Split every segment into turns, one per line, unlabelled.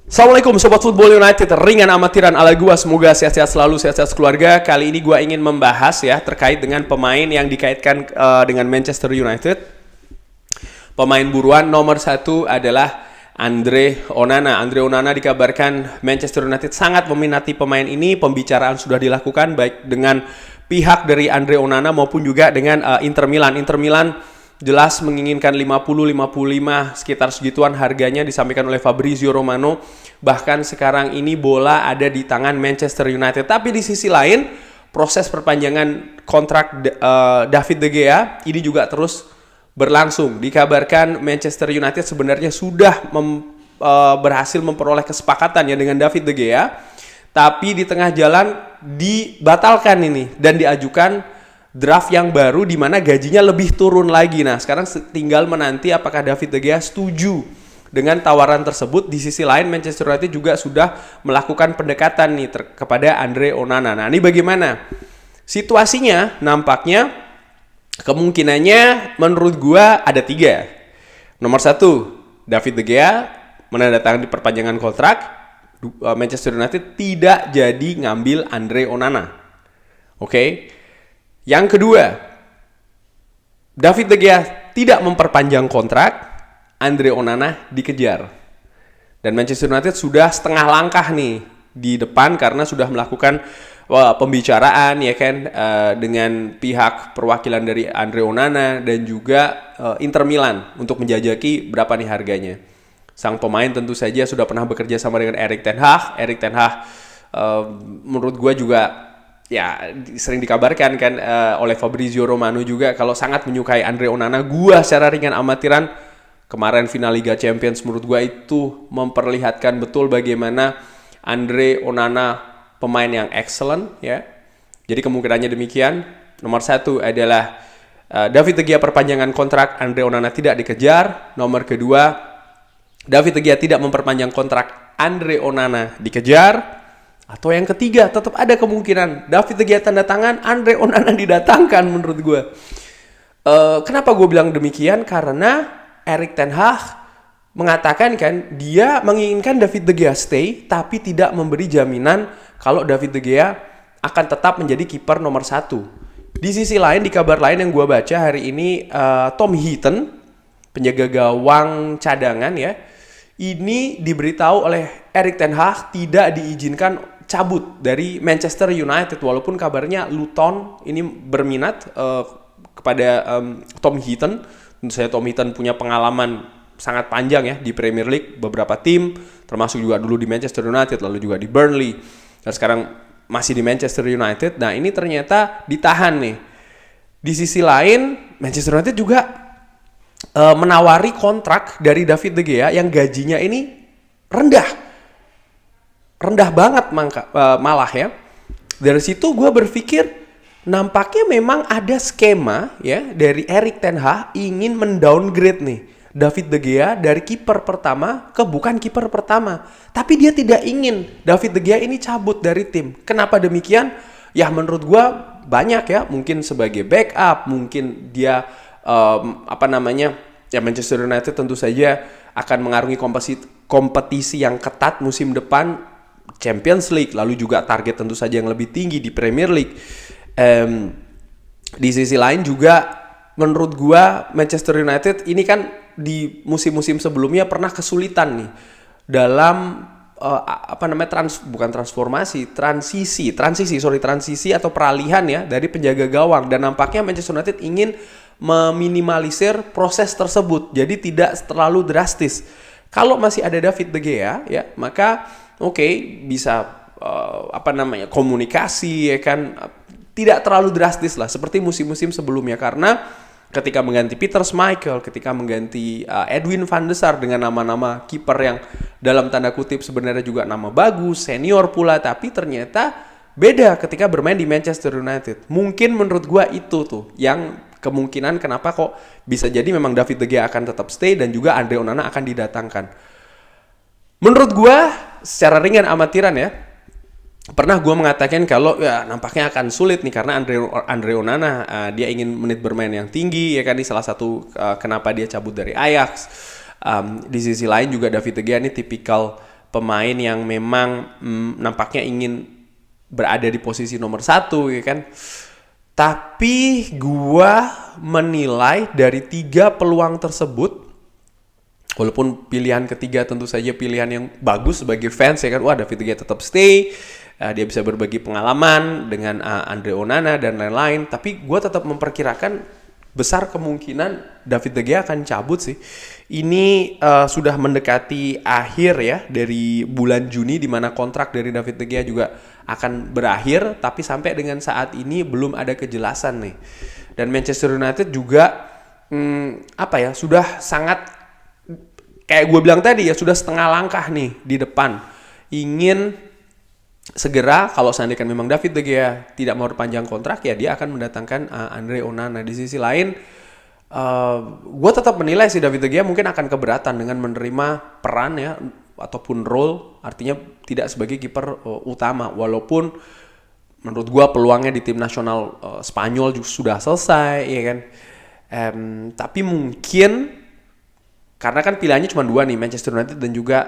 Assalamualaikum Sobat Football United, ringan amatiran ala gua, semoga sehat-sehat selalu, sehat-sehat keluarga. Kali ini gua ingin membahas ya terkait dengan pemain yang dikaitkan dengan Manchester United. Pemain buruan nomor 1 adalah Andre Onana. Andre Onana dikabarkan Manchester United sangat meminati pemain ini. Pembicaraan sudah dilakukan baik dengan pihak dari Andre Onana maupun juga dengan Inter Milan. Inter Milan jelas menginginkan 50-55 sekitar segituan harganya, disampaikan oleh Fabrizio Romano. Bahkan sekarang ini bola ada di tangan Manchester United. Tapi di sisi lain, proses perpanjangan kontrak David De Gea ini juga terus berlangsung. Dikabarkan Manchester United sebenarnya sudah berhasil memperoleh kesepakatan ya dengan David De Gea, tapi di tengah jalan dibatalkan ini dan diajukan draft yang baru di mana gajinya lebih turun lagi. Nah, sekarang tinggal menanti apakah David De Gea setuju dengan tawaran tersebut. Di sisi lain, Manchester United juga sudah melakukan pendekatan nih kepada Andre Onana. Nah, ini bagaimana situasinya? Nampaknya kemungkinannya menurut gua ada 3. Nomor 1, David De Gea menandatangani perpanjangan kontrak. Manchester United tidak jadi ngambil Andre Onana. Oke. Yang kedua, David De Gea tidak memperpanjang kontrak, Andre Onana dikejar. Dan Manchester United sudah setengah langkah nih di depan karena sudah melakukan pembicaraan ya kan dengan pihak perwakilan dari Andre Onana dan juga Inter Milan untuk menjajaki berapa nih harganya. Sang pemain tentu saja sudah pernah bekerja sama dengan Erik ten Hag. Erik ten Hag menurut gue juga ya sering dikabarkan kan oleh Fabrizio Romano juga kalau sangat menyukai Andre Onana. Gua secara ringan amatiran kemarin final Liga Champions menurut gua itu memperlihatkan betul bagaimana Andre Onana pemain yang excellent ya. Jadi kemungkinannya demikian. Nomor 1 adalah David De Gea perpanjangan kontrak, Andre Onana tidak dikejar. Nomor kedua, David De Gea tidak memperpanjang kontrak, Andre Onana dikejar. Atau yang ketiga, tetap ada kemungkinan David De Gea tanda tangan, Andre Onana didatangkan menurut gue. Kenapa gue bilang demikian? Karena Erik ten Hag mengatakan kan dia menginginkan David De Gea stay, tapi tidak memberi jaminan kalau David De Gea akan tetap menjadi kiper nomor 1. Di sisi lain, di kabar lain yang gue baca hari ini, Tom Heaton, penjaga gawang cadangan ya, ini diberitahu oleh Erik ten Hag tidak diizinkan cabut dari Manchester United, walaupun kabarnya Luton ini berminat kepada Tom Heaton. Tentu saja Tom Heaton punya pengalaman sangat panjang ya di Premier League, beberapa tim, termasuk juga dulu di Manchester United, lalu juga di Burnley, dan sekarang masih di Manchester United. Nah, ini ternyata ditahan nih. Di sisi lain, Manchester United juga menawari kontrak dari David De Gea yang gajinya ini rendah banget malah ya. Dari situ gue berpikir nampaknya memang ada skema ya dari Erik ten Hag ingin mendowngrade nih David De Gea dari kiper pertama ke bukan kiper pertama. Tapi dia tidak ingin David De Gea ini cabut dari tim. Kenapa demikian? Ya menurut gue banyak ya, mungkin sebagai backup, mungkin dia ya Manchester United tentu saja akan mengarungi kompetisi yang ketat musim depan, Champions League, lalu juga target tentu saja yang lebih tinggi di Premier League. Di sisi lain juga menurut gua Manchester United ini kan di musim-musim sebelumnya pernah kesulitan nih dalam transisi atau peralihan ya dari penjaga gawang, dan nampaknya Manchester United ingin meminimalisir proses tersebut jadi tidak terlalu drastis. Kalau masih ada David De Gea ya, maka bisa komunikasi ya kan tidak terlalu drastis lah seperti musim-musim sebelumnya, karena ketika mengganti Peter Schmeichel, ketika mengganti Edwin van der Sar dengan nama-nama kiper yang dalam tanda kutip sebenarnya juga nama bagus, senior pula, tapi ternyata beda ketika bermain di Manchester United. Mungkin menurut gua itu tuh yang kemungkinan kenapa kok bisa jadi memang David De Gea akan tetap stay dan juga Andre Onana akan didatangkan. Menurut gue secara ringan amatiran ya, pernah gue mengatakan kalau ya nampaknya akan sulit nih karena Andre Onana dia ingin menit bermain yang tinggi ya kan, di salah satu kenapa dia cabut dari Ajax. Di sisi lain juga David De Gea ini tipikal pemain yang memang nampaknya ingin berada di posisi nomor 1 ya kan. Tapi gua menilai dari 3 peluang tersebut, walaupun pilihan ketiga tentu saja pilihan yang bagus sebagai fans ya kan, wah David De Gea tetap stay, dia bisa berbagi pengalaman dengan Andre Onana dan lain-lain, tapi gue tetap memperkirakan besar kemungkinan David De Gea akan cabut sih. Ini sudah mendekati akhir ya dari bulan Juni, di mana kontrak dari David De Gea juga akan berakhir, tapi sampai dengan saat ini belum ada kejelasan nih. Dan Manchester United juga sudah sangat, kayak gue bilang tadi ya, sudah setengah langkah nih di depan. Ingin segera, kalau seandainya memang David De Gea tidak mau perpanjang kontrak, ya dia akan mendatangkan Andre Onana. Di sisi lain, gue tetap menilai si David De Gea mungkin akan keberatan dengan menerima peran ya, ataupun role, artinya tidak sebagai kiper utama. Walaupun menurut gue peluangnya di tim nasional Spanyol juga sudah selesai, ya kan. Tapi mungkin karena kan pilihannya cuma 2 nih, Manchester United dan juga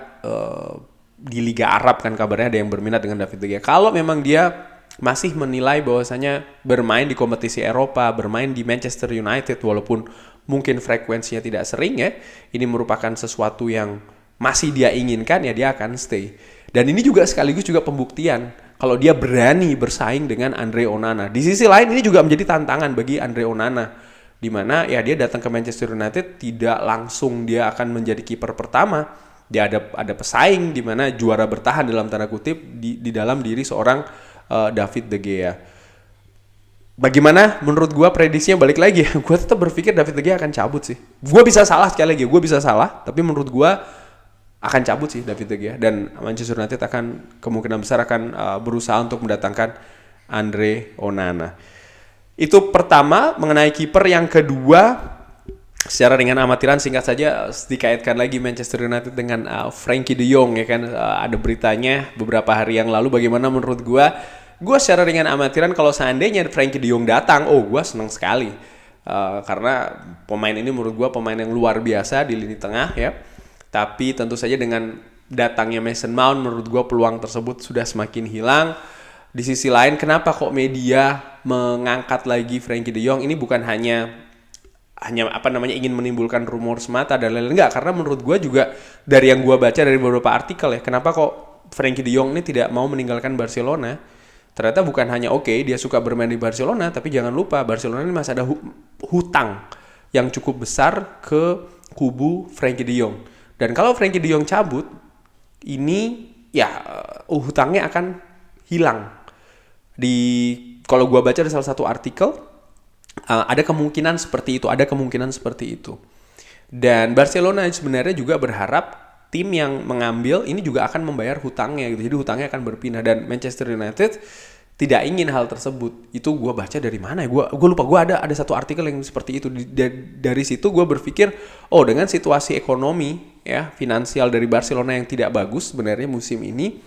di Liga Arab kan kabarnya ada yang berminat dengan David De Gea. Kalau memang dia masih menilai bahwasanya bermain di kompetisi Eropa, bermain di Manchester United walaupun mungkin frekuensinya tidak sering ya, ini merupakan sesuatu yang masih dia inginkan, ya dia akan stay. Dan ini juga sekaligus juga pembuktian kalau dia berani bersaing dengan Andre Onana. Di sisi lain ini juga menjadi tantangan bagi Andre Onana, di mana ya dia datang ke Manchester United tidak langsung dia akan menjadi kiper pertama. Dia ada pesaing di mana juara bertahan dalam tanda kutip di dalam diri seorang David De Gea. Bagaimana menurut gue prediksinya, balik lagi ya, gue tetap berpikir David De Gea akan cabut sih. Gue bisa salah, sekali lagi gue bisa salah, tapi menurut gue akan cabut sih David De Gea, dan Manchester United akan kemungkinan besar akan berusaha untuk mendatangkan Andre Onana. Itu pertama mengenai kiper. Yang kedua, secara ringan amatiran singkat saja dikaitkan lagi Manchester United dengan Frenkie De Jong ya kan. Ada beritanya beberapa hari yang lalu. Bagaimana menurut gue secara ringan amatiran kalau seandainya Frenkie De Jong datang, gue senang sekali. Karena pemain ini menurut gue pemain yang luar biasa di lini tengah ya. Tapi tentu saja dengan datangnya Mason Mount, menurut gue peluang tersebut sudah semakin hilang. Di sisi lain, kenapa kok media mengangkat lagi Frenkie De Jong? Ini bukan hanya ingin menimbulkan rumor semata dan lain-lain, enggak, karena menurut gue juga dari yang gue baca dari beberapa artikel ya, kenapa kok Frenkie De Jong ini tidak mau meninggalkan Barcelona? Ternyata bukan hanya dia suka bermain di Barcelona, tapi jangan lupa Barcelona ini masih ada hutang yang cukup besar ke kubu Frenkie De Jong. Dan kalau Frenkie De Jong cabut, ini ya hutangnya akan hilang. Kalau gue baca di salah satu artikel, ada kemungkinan seperti itu. Dan Barcelona sebenarnya juga berharap tim yang mengambil ini juga akan membayar hutangnya gitu. Jadi hutangnya akan berpindah, dan Manchester United tidak ingin hal tersebut. Itu gue baca dari mana ya? Gue lupa. Gue ada satu artikel yang seperti itu. Dari situ gue berpikir, dengan situasi ekonomi ya finansial dari Barcelona yang tidak bagus sebenarnya musim ini,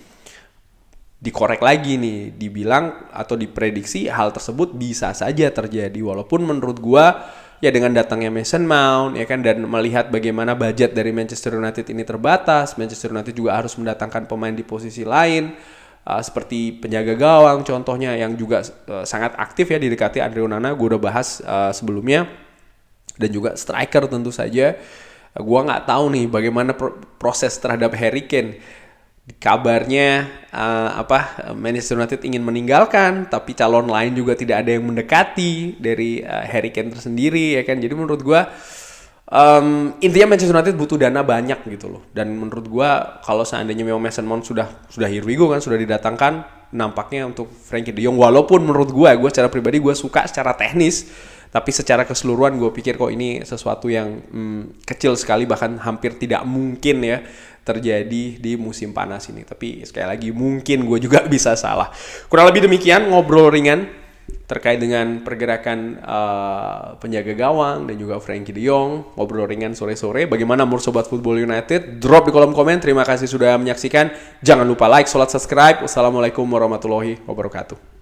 dikorek lagi nih, dibilang atau diprediksi hal tersebut bisa saja terjadi. Walaupun menurut gua ya dengan datangnya Mason Mount ya kan, dan melihat bagaimana budget dari Manchester United ini terbatas, Manchester United juga harus mendatangkan pemain di posisi lain, seperti penjaga gawang contohnya yang juga sangat aktif ya, didekati Andre Onana, gua udah bahas sebelumnya, dan juga striker tentu saja. Gua nggak tahu nih bagaimana proses terhadap Harry Kane. Kabarnya Manchester United ingin meninggalkan, tapi calon lain juga tidak ada yang mendekati dari Harry Kane tersendiri ya kan. Jadi menurut gue intinya Manchester United butuh dana banyak gitu loh. Dan menurut gue kalau seandainya memang Mason Mount sudah here we go kan, sudah didatangkan, nampaknya untuk Frenkie De Jong, walaupun menurut gue secara pribadi gue suka secara teknis, tapi secara keseluruhan gue pikir kok ini sesuatu yang kecil sekali, bahkan hampir tidak mungkin ya terjadi di musim panas ini. Tapi sekali lagi mungkin gue juga bisa salah. Kurang lebih demikian ngobrol ringan terkait dengan pergerakan penjaga gawang dan juga Frenkie De Jong. Ngobrol ringan sore-sore. Bagaimana menurut Sobat Football United? Drop di kolom komen. Terima kasih sudah menyaksikan. Jangan lupa like, subscribe. Wassalamualaikum warahmatullahi wabarakatuh.